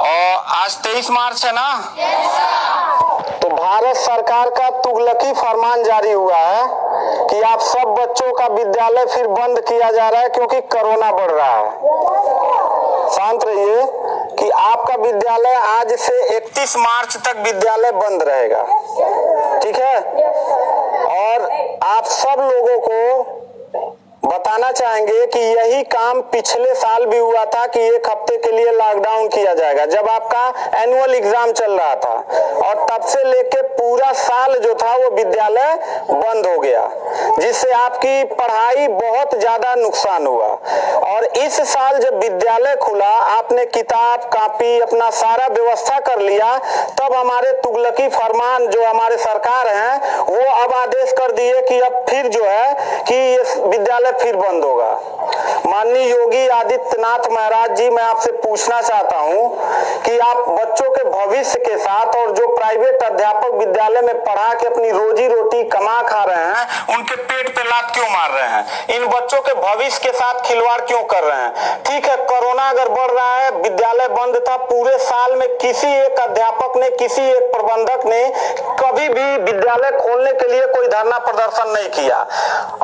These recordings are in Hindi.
और आज 23 मार्च है ना। तो भारत सरकार का तुगलकी फरमान जारी हुआ है कि आप सब बच्चों का विद्यालय फिर बंद किया जा रहा है क्योंकि कोरोना बढ़ रहा है। शांत रहिए कि आपका विद्यालय आज से 31 मार्च तक विद्यालय बंद रहेगा, ठीक है। और आप सब लोगों को बताना चाहेंगे कि यही काम पिछले साल भी हुआ था कि एक हफ्ते के लिए लॉकडाउन किया जाएगा जब आपका एनुअल एग्जाम चल रहा था, और तब से लेके पूरा साल जो था वो विद्यालय बंद हो गया, जिससे आपकी पढ़ाई बहुत ज्यादा नुकसान हुआ। और इस साल जब विद्यालय खुला, आपने किताब कॉपी अपना सारा व्यवस्था कर लिया, तब हमारे तुगलकी फरमान जो हमारे सरकार हैं वो अब आदेश कर दिए कि अब फिर जो है कि ये विद्यालय फिर बंद होगा। माननीय योगी आदित्यनाथ महाराज जी, मैं आपसे पूछना चाहता हूं कि आप बच्चों के भविष्य के साथ और जो प्राइवेट अध्यापक विद्यालय में पढ़ा के अपनी रोजी रोटी कमा खा रहे हैं, उनके पेट पे लात क्यों मार रहे हैं? इन बच्चों के भविष्य के साथ खिलवाड़ क्यों कर रहे हैं? ठीक है, कोरोना अगर बढ़ रहा है, विद्यालय बंद था, पूरे साल में किसी एक अध्यापक ने, किसी एक प्रबंधक ने कभी भी विद्यालय खोलने के लिए कोई धरना प्रदर्शन नहीं किया,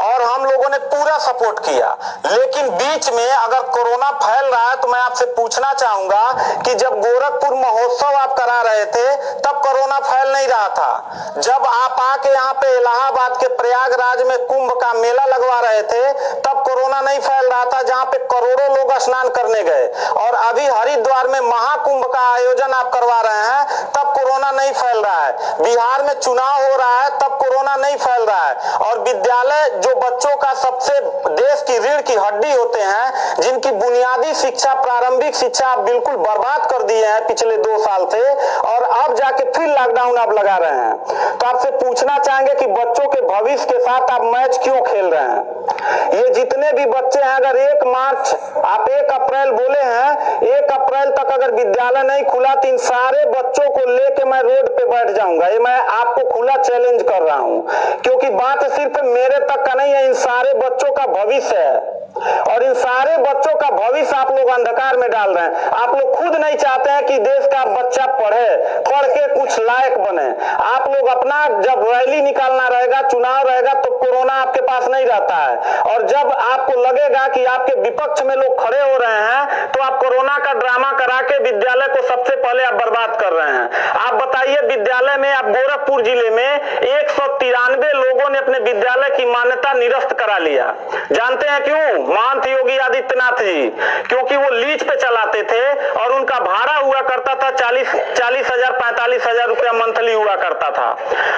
और हम लोगों ने पूरा सपोर्ट किया। लेकिन बीच में अगर कोरोना फैल रहा है तो मैं आपसे पूछना चाहूंगा कि जब गोरखपुर महोत्सव आप करा रहे थे तब कोरोना फैल नहीं रहा था। जब आप आके यहाँ पे इलाहाबाद के प्रयागराज में कुंभ का मेला लगवा रहे थे तब कोरोना नहीं फैल रहा था, जहाँ पे करोड़ों लोग स्नान करने गए। और अभी हरिद्वार में महाकुंभ का आयोजन आप करवा रहे हैं तब कोरोना नहीं फैल रहा है। बिहार में चुनाव हो रहा है तब कोरोना नहीं फैल रहा है। और विद्यालय जो बच्चों का सबसे देश की रीढ़ की हड्डी होते हैं, जिनकी बुनियादी शिक्षा, प्रारंभिक शिक्षा आप बिल्कुल बर्बाद कर दिए हैं पिछले 2 साल से, और अब जाके फिर लॉकडाउन आप लगा रहे हैं। तो आपसे पूछना चाहेंगे कि बच्चों के भविष्य के साथ आप मैच क्यों खेल रहे हैं? ये जितने भी बच्चे हैं, अगर 1 मार्च आप 1 अप्रैल बोले हैं, 1 अप्रैल तक अगर विद्यालय नहीं खुला तो इन सारे बच्चों को लेके मैं रोड पे बैठ जाऊंगा। ये मैं आपको खुला चैलेंज कर रहा हूं, क्योंकि बात सिर्फ मेरे तक का नहीं है, इन सारे बच्चों का भविष्य है। और इन सारे बच्चों का भविष्य आप लोग अंधकार में डाल रहे हैं। आप लोग खुद नहीं चाहते हैं कि देश का बच्चा पढ़े, पढ़ के कुछ लायक बने। आप लोग अपना जब रैली निकालना रहेगा, चुनाव रहेगा, तो कोरोना आपके पास नहीं रहता है, और जब आपको लगेगा कि आपके विपक्ष में लोग खड़े हो रहे हैं तो आप कोरोना का ड्रामा करा के विद्यालय को सबसे पहले आप बर्बाद कर रहे हैं। आप बताइए, विद्यालय में आप गोरखपुर जिले में 193 लोगों ने अपने विद्यालय की मान्यता निरस्त करा लिया। जानते हैं क्यों? महंत योगी आदित्यनाथ जी, क्योंकि वो लीज पे चलाते थे और उनका भाड़ा हुआ करता था 40,000 45,000 रुपया मंथली हुआ करता था।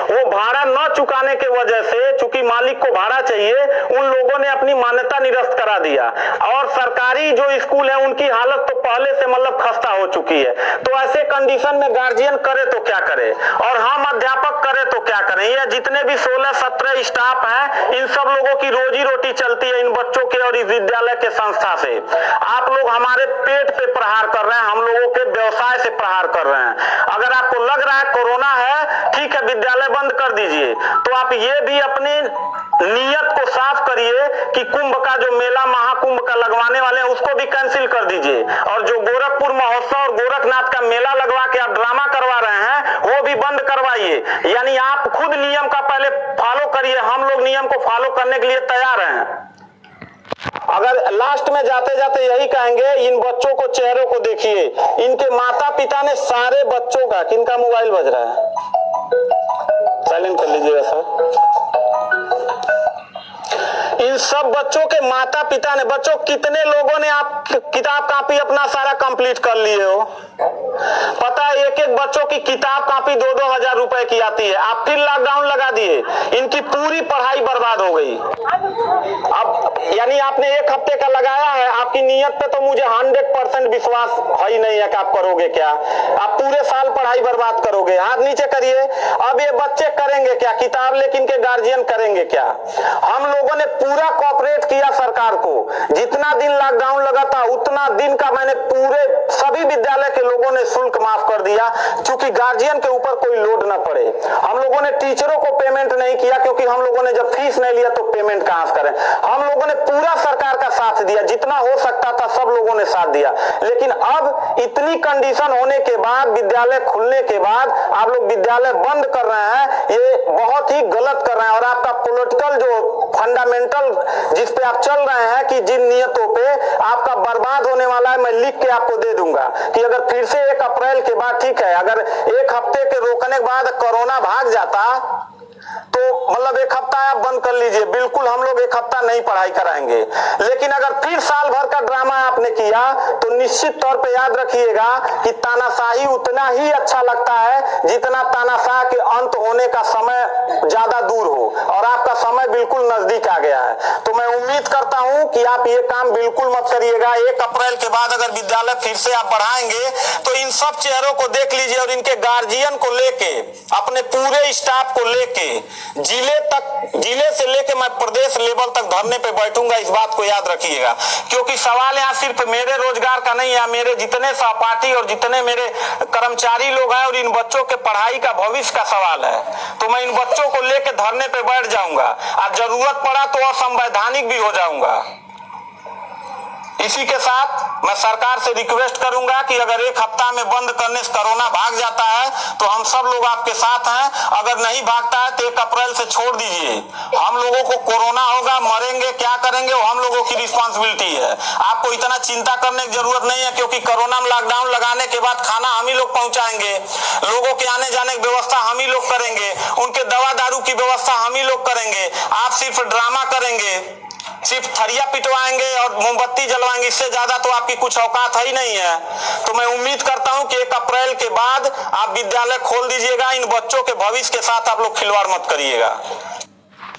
वो भाड़ा न चुकाने के वजह से, चूंकि मालिक को भाड़ा चाहिए, उन लोगों ने अपनी मान्यता निरस्त करा दिया। और सरकारी जो स्कूल है उनकी हालत तो पहले से मतलब खस्ता हो चुकी है। तो ऐसे कंडीशन में गार्जियन करे तो क्या करे, और हम अध्यापक करे तो क्या करें? ये जितने भी 16-17 स्टाफ हैं, इन सब लोगों की रोजी रोटी चलती है इन बच्चों के और इस विद्यालय के संस्था से। आप लोग हमारे पेट पे प्रहार कर रहे हैं, हम लोगों के व्यवसाय से प्रहार कर रहे हैं। अगर आपको लग रहा है कोरोना है, ठीक है, विद्यालय बंद कर दीजिए, तो आप ये भी अपनी नियत को साफ करिए कि कुंभ का जो मेला, महाकुंभ का लगवाने वाले हैं, उसको भी कैंसिल कर दीजिए। और जो गोरखपुर महोत्सव और गोरखनाथ का मेला लगवा के आप ड्रामा करवा रहे हैं, वो भी बंद करवाइए। यानी आप खुद नियम का पहले फॉलो करिए, हम लोग नियम को फॉलो करने के लिए तैयार हैं। अगर लास्ट में जाते जाते यही कहेंगे, इन बच्चों को, चेहरों को देखिए, इनके माता पिता ने सारे बच्चों का, किनका मोबाइल बज रहा है, साइलेंट कर लीजिएगा सर। इन सब बच्चों के माता पिता ने, बच्चों कितने लोगों ने आप किताब कॉपी अपना सारा कंप्लीट कर लिए हो? पता है, एक एक बच्चों की किताब कॉपी 2-2 हजार रुपए की आती है। आप फिर लॉकडाउन लगा दिए, इनकी पूरी पढ़ाई बर्बाद हो गई। अब यानी आपने 1 हफ्ते का लगाया है, आपकी नीयत पे तो मुझे 100% विश्वास है ही नहीं है कि आप करोगे क्या। आप पूरे साल पढ़ाई बर्बाद करोगे। हाथ नीचे करिए। अब ये बच्चे करेंगे क्या? किताब लेकिन इनके गार्जियन करेंगे क्या? हम लोगों ने पूरा कोऑपरेट किया सरकार को। जितना दिन लॉकडाउन लगा था उतना दिन का मैंने पूरे सभी विद्यालय के लोगों लोगों ने शुल्क माफ कर दिया क्योंकि गार्जियन के ऊपर कोई लोड न पड़े। हम लोगों ने टीचरों को पेमेंट नहीं किया क्योंकि हम लोगों ने जब फीस नहीं लिया तो पेमेंट कहां से करें। हम लोगों ने पूरा सरकार का साथ दिया, जितना हो सकता था सब लोगों ने साथ दिया। लेकिन अब इतनी कंडीशन होने के बाद, विद्यालय खुलने के बाद आप लोग विद्यालय बंद कर रहे हैं, ये बहुत ही गलत कर रहे हैं। और आपका पॉलिटिकल जो फंडामेंटल जिस पे आप चल रहे हैं कि जिन नियतों पे आपका बर्बाद होने वाला है, मैं लिख के आपको दे दूंगा कि अगर फिर से 1 अप्रैल के बाद, ठीक है, अगर 1 हफ्ते के रोकने के बाद कोरोना भाग जाता तो मतलब 1 हफ्ता आप बंद कर लीजिए, बिल्कुल हम लोग 1 हफ्ता नहीं पढ़ाई कराएंगे। लेकिन अगर फिर साल भर का ड्रामा आपने किया तो निश्चित तौर पे याद रखिएगा कि तानाशाही उतना ही अच्छा लगता है जितना तानाशाह के अंत होने का समय ज्यादा दूर हो, और आपका समय बिल्कुल नजदीक आ गया है। तो मैं उम्मीद करता हूं कि आप ये काम बिल्कुल मत करिएगा। 1 अप्रैल के बाद अगर विद्यालय फिर से आप बढ़ाएंगे तो इन सब चेहरों को देख लीजिए और इनके गार्जियन को लेके, अपने पूरे स्टाफ को लेके जिले से लेके मैं प्रदेश लेवल तक धरने पे बैठूंगा। इस बात को याद रखिएगा, क्योंकि सवाल यहाँ सिर्फ मेरे रोजगार का नहीं है, मेरे जितने सहपाठी और जितने मेरे कर्मचारी लोग हैं और इन बच्चों के पढ़ाई का भविष्य का सवाल है। तो मैं इन बच्चों को लेके धरने पे बैठ जाऊंगा और जरूरत पड़ा तो असंवैधानिक भी हो जाऊंगा। इसी के साथ मैं सरकार से रिक्वेस्ट करूंगा कि अगर 1 हफ्ता में बंद करने से कोरोना भाग जाता है तो हम सब लोग आपके साथ हैं। अगर नहीं भागता है तो 1 अप्रैल से छोड़ दीजिए। हम लोगों को कोरोना होगा, मरेंगे, क्या करेंगे वो हम लोगों की रिस्पॉन्सिबिलिटी है। आपको इतना चिंता करने की जरूरत नहीं है, क्योंकि कोरोना में लॉकडाउन लगाने के बाद खाना हम ही लोग पहुंचाएंगे, लोगों के आने जाने की व्यवस्था हम ही लोग करेंगे, उनके दवा दारू की व्यवस्था हम ही लोग करेंगे। आप सिर्फ ड्रामा करेंगे, सिर्फ थरिया पिटवाएंगे और मोमबत्ती जलवाएंगे, इससे ज्यादा तो आपकी कुछ औकात है ही नहीं है। तो मैं उम्मीद करता हूं कि 1 अप्रैल के बाद आप विद्यालय खोल दीजिएगा। इन बच्चों के भविष्य के साथ आप लोग खिलवाड़ मत करिएगा।